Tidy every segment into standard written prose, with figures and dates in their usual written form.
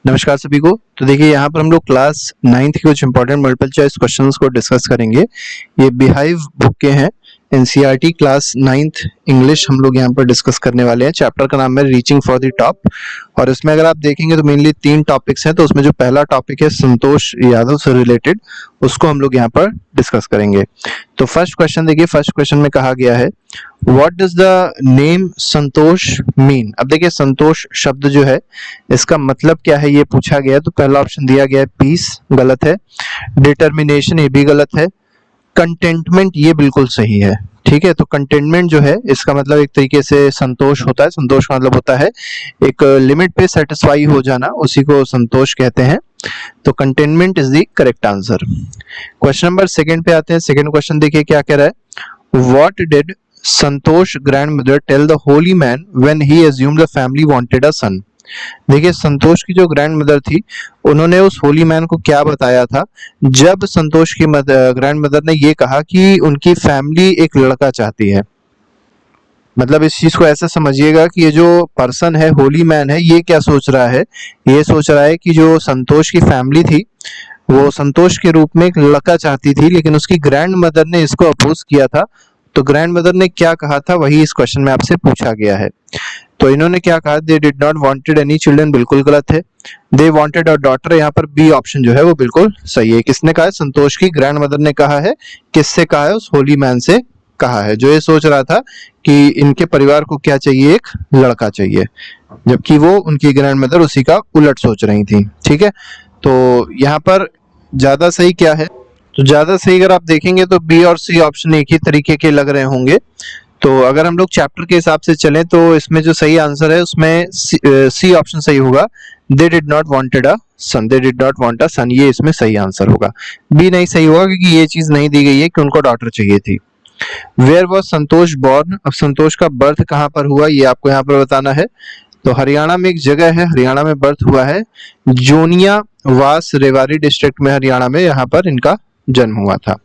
नमस्कार सभी को। तो देखिए यहाँ पर हम लोग क्लास 9th के कुछ इंपॉर्टेंट मल्टीपल चॉइस क्वेश्चंस को डिस्कस करेंगे। ये बिहाइव बुक के हैं, एनसीईआरटी क्लास 9th इंग्लिश हम लोग यहाँ पर डिस्कस करने वाले हैं। चैप्टर का नाम है रीचिंग फॉर द टॉप, और इसमें अगर आप देखेंगे तो मेनली 3 टॉपिक्स हैं। तो उसमें जो पहला टॉपिक है संतोष यादव से रिलेटेड, उसको हम लोग यहाँ पर डिस्कस करेंगे। तो फर्स्ट क्वेश्चन देखिए, फर्स्ट क्वेश्चन में कहा गया है what does the name Santosh mean. अब देखिए संतोष शब्द जो है इसका मतलब क्या है ये पूछा गया है। तो पहला ऑप्शन दिया गया है पीस, गलत है। डिटर्मिनेशन, ये भी गलत है। कंटेंटमेंट, ये बिल्कुल सही है। ठीक है, तो कंटेंटमेंट जो है इसका मतलब एक तरीके से संतोष होता है। संतोष का मतलब होता है एक लिमिट पे सेटिस्फाई हो जाना, उसी को संतोष कहते हैं। तो containment is the correct answer. Question number second पे आते हैं। सेकंड क्वेश्चन देखिए क्या कह रहा है, what did Santosh grandmother tell the holy man when he assumed the family wanted a son. देखिए संतोष की जो ग्रैंड मदर थी, उन्होंने उस होली मैन को क्या बताया था जब संतोष की ग्रैंड मदर ने ये कहा कि उनकी फैमिली एक लड़का चाहती है। मतलब इस चीज को ऐसा समझिएगा कि ये जो पर्सन है, होली मैन है, ये क्या सोच रहा है, ये सोच रहा है कि जो संतोष की फैमिली थी वो संतोष के रूप में एक लड़का चाहती थी, लेकिन उसकी ग्रैंड मदर ने इसको अपोज किया था। तो ग्रैंड मदर ने क्या कहा था वही इस क्वेश्चन में आपसे पूछा गया है। तो इन्होंने क्या कहा, दे did not wanted any children, बिल्कुल गलत है। दे वांटेड अ डॉटर, यहाँ पर बी ऑप्शन जो है वो बिल्कुल सही है। किसने कहा है, संतोष की ग्रैंड मदर ने कहा है। किससे कहा है, उस होली मैन से कहा है, जो ये सोच रहा था कि इनके परिवार को क्या चाहिए, एक लड़का चाहिए, जबकि वो उनकी ग्रैंड मदर उसी का उलट सोच रही थी। ठीक है, तो यहाँ पर ज्यादा सही क्या है, तो ज्यादा सही अगर आप देखेंगे तो बी और सी ऑप्शन एक ही तरीके के लग रहे होंगे। तो अगर हम लोग चैप्टर के हिसाब से चलें तो इसमें जो सही आंसर है उसमें सी ऑप्शन सही होगा। They did not wanted a son, they did not want a son, ये इसमें सही आंसर होगा। बी नहीं सही होगा क्योंकि ये चीज नहीं दी गई है कि उनको डॉटर चाहिए थी। वेयर वॉज संतोष बॉर्न, अब संतोष का बर्थ कहाँ पर हुआ ये आपको यहाँ पर बताना है। तो हरियाणा में एक जगह है, हरियाणा में बर्थ हुआ है, जोनिया वास रेवाड़ी डिस्ट्रिक्ट में, हरियाणा में, यहाँ पर इनका जन्म हुआ था।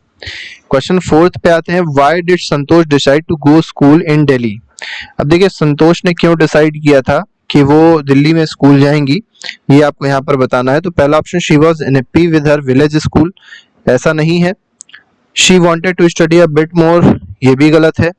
क्वेश्चन फोर्थ पे आते हैं, why did Santosh decide to go school in Delhi. अब देखिए संतोष ने क्यों डिसाइड किया था कि वो दिल्ली में स्कूल जाएंगी, ये आपको यहाँ पर बताना है। तो पहला option, she was happy with her village school, ऐसा नहीं है। She wanted to study a bit more, ये भी गलत है।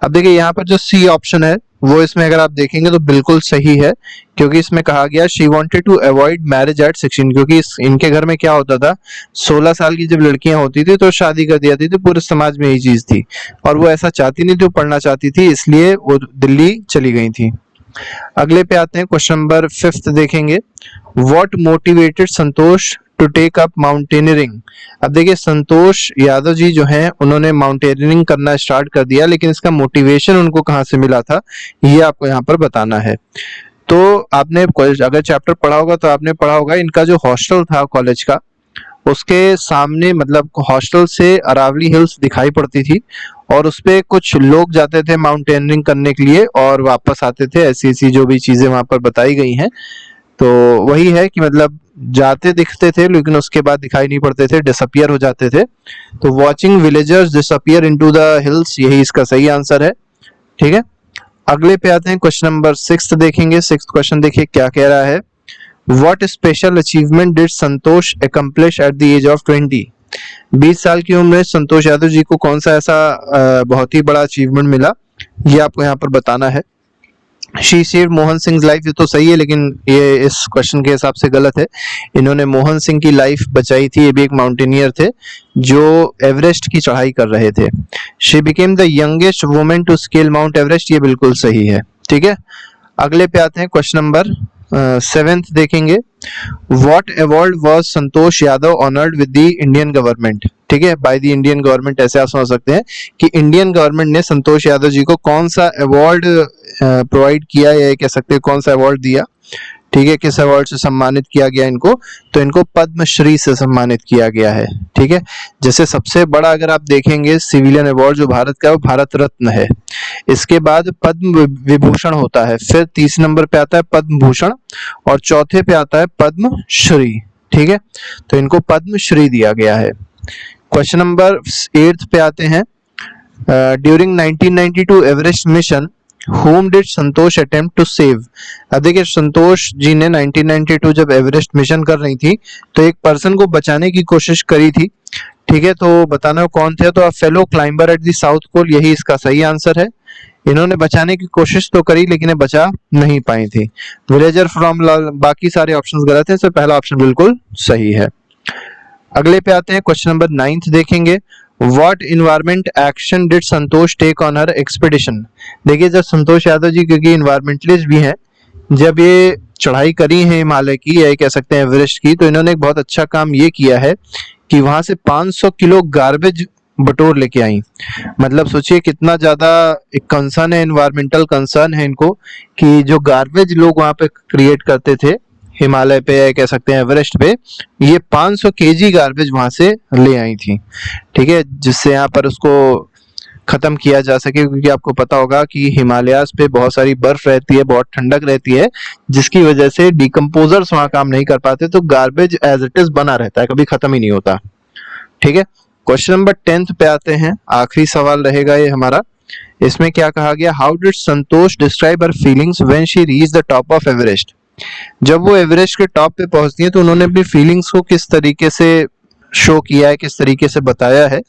अब देखिए यहाँ पर जो सी ऑप्शन है वो इसमें अगर आप देखेंगे तो बिल्कुल सही है, क्योंकि इसमें कहा गया she wanted to avoid marriage at 16, क्योंकि इनके घर में क्या होता था, 16 साल की जब लड़कियां होती थी तो शादी कर दिया जाती थी, पूरे समाज में यही चीज थी, और वो ऐसा चाहती नहीं थी, वो पढ़ना चाहती थी, इसलिए वो दिल्ली चली गई थी। अगले पे आते हैं, क्वेश्चन नंबर 5 देखेंगे, what motivated Santosh to take up mountaineering. अब देखिए संतोष यादव जी जो हैं उन्होंने माउंटेनियरिंग करना स्टार्ट कर दिया, लेकिन इसका मोटिवेशन उनको कहाँ से मिला था ये आपको यहाँ पर बताना है। तो आपने अगर चैप्टर पढ़ा होगा तो आपने पढ़ा होगा, इनका जो हॉस्टल था कॉलेज का, उसके सामने मतलब हॉस्टल से अरावली हिल्स दिखाई पड़ती थी, और उसपे कुछ लोग जाते थे माउंटेनियरिंग करने के लिए और वापस आते थे, ऐसी ऐसी जो भी चीजें वहां पर बताई गई हैं। तो वही है कि मतलब जाते दिखते थे लेकिन उसके बाद दिखाई नहीं पड़ते थे, डिसअपियर हो जाते थे। तो watching villagers disappear into the hills, यही इसका सही आंसर है। ठीक है, अगले पे आते हैं, क्वेश्चन नंबर 6 देखेंगे। 6th क्वेश्चन देखिए क्या कह रहा है, what special achievement did Santosh accomplish at the age of 20। 20 साल की उम्र में संतोष यादव जी को कौन सा ऐसा बहुत ही बड़ा अचीवमेंट मिला, ये आपको यहाँ पर बताना है। She saved Mohan Singh life, ये तो सही है, लेकिन ये इस क्वेश्चन के हिसाब से गलत है। इन्होंने मोहन सिंह की लाइफ बचाई थी, ये भी एक माउंटेनियर थे जो एवरेस्ट की चढ़ाई कर रहे थे। She became the youngest women to scale Mount Everest, ये बिल्कुल सही है। ठीक है, अगले पे आते हैं, क्वेश्चन नंबर 7th देखेंगे, what award was Santosh Yadav honoured with the Indian government. ठीक है, बाय द इंडियन गवर्नमेंट, ऐसे आप समझ सकते हैं कि इंडियन गवर्नमेंट ने संतोष यादव जी को कौन सा अवार्ड प्रोवाइड किया, या कह सकते हैं कौन सा अवार्ड दिया। ठीक है, किस अवार्ड से सम्मानित किया गया इनको, तो इनको पद्मश्री से सम्मानित किया गया है। ठीक है, जैसे सबसे बड़ा अगर आप देखेंगे सिविलियन अवार्ड जो भारत का है वो भारत रत्न है, इसके बाद पद्म विभूषण होता है, फिर 30 नंबर पे आता है पद्म भूषण, और चौथे पे आता है पद्मश्री। ठीक है, तो इनको पद्मश्री दिया गया है। क्वेश्चन नंबर 8 पे आते हैं, during 1992 Everest mission whom did Santosh attempt to save? अब देखिए संतोष जी ने 1992 जब एवरेस्ट मिशन कर रही थी तो एक पर्सन को बचाने की कोशिश करी थी, ठीक है, तो बताना है कौन थे, तो a fellow climber at the South Pole, यही इसका सही आंसर है। इन्होंने बचाने की कोशिश तो करी लेकिन ये बचा नहीं पाई थी। विलेजर फ्रॉम, बाकी सारे ऑप्शंस गलत हैं, तो पहला ऑप्शन बिल्कुल सही है। अगले पे आते हैं, क्वेश्चन नंबर 9 देखेंगे। What environment action did Santosh take on her expedition? देखिए जब संतोष यादव जी, क्योंकि इन्वायरमेंटलिस्ट भी हैं, जब ये चढ़ाई करी है हिमालय की या कह सकते हैं एवरेस्ट की, तो इन्होंने एक बहुत अच्छा काम ये किया है कि वहां से 500 किलो गार्बेज बटोर लेके आई। मतलब सोचिए कितना ज्यादा एक कंसर्न है, एनवायरमेंटल कंसर्न है इनको, कि जो गार्बेज लोग वहां पे क्रिएट करते थे हिमालय पे या कह सकते हैं एवरेस्ट पे, ये 500 केजी गार्बेज वहां से ले आई थी, ठीक है, जिससे यहाँ पर उसको खत्म किया जा सके। क्योंकि आपको पता होगा कि हिमालयास पे बहुत सारी बर्फ रहती है, बहुत ठंडक रहती है, जिसकी वजह से डिकम्पोजर्स वहां काम नहीं कर पाते, तो गार्बेज एज इट इज बना रहता है, कभी खत्म ही नहीं होता, ठीक है। क्वेश्चन नंबर 10 पे आते हैं, आखिरी सवाल रहेगा ये हमारा। इसमें क्या कहा गया, how did Santosh describe her feelings when she reach the top of Everest? जब वो एवरेस्ट के टॉप पे पहुंचती है तो उन्होंने अपनी फीलिंग्स को किस तरीके से शो किया है, किस तरीके से बताया है,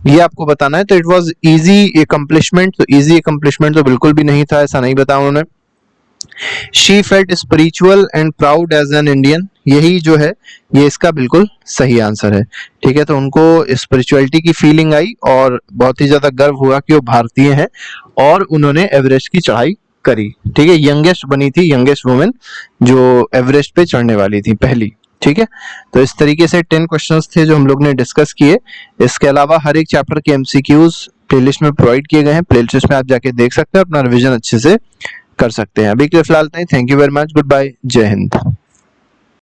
ये आपको बताना है। तो इट वाज इजी अकम्प्लिशमेंट, तो इजी अकम्प्लिशमेंट तो बिल्कुल भी नहीं था, ऐसा नहीं बताया उन्होंने। She felt spiritual and proud as an Indian, यही जो है ये इसका बिल्कुल सही आंसर है, ठीक है। तो उनको स्पिरिचुअलिटी की फीलिंग आई और बहुत ही ज्यादा गर्व हुआ कि वो भारतीय हैं और उन्होंने एवरेस्ट की चढ़ाई करी, ठीक है। यंगेस्ट बनी थी, यंगेस्ट वुमेन जो एवरेस्ट पे चढ़ने वाली थी पहली, ठीक है। तो इस तरीके से 10 क्वेश्चंस थे जो हम लोग ने डिस्कस किए। इसके अलावा हर एक चैप्टर के एमसीक्यूज प्लेलिस्ट में प्रोवाइड किए गए हैं, प्लेलिस्ट में आप जाके देख सकते हैं, अपना रिवीजन अच्छे से कर सकते हैं। अभी के लिए फिलहाल thank you very much, goodbye, जय हिंद।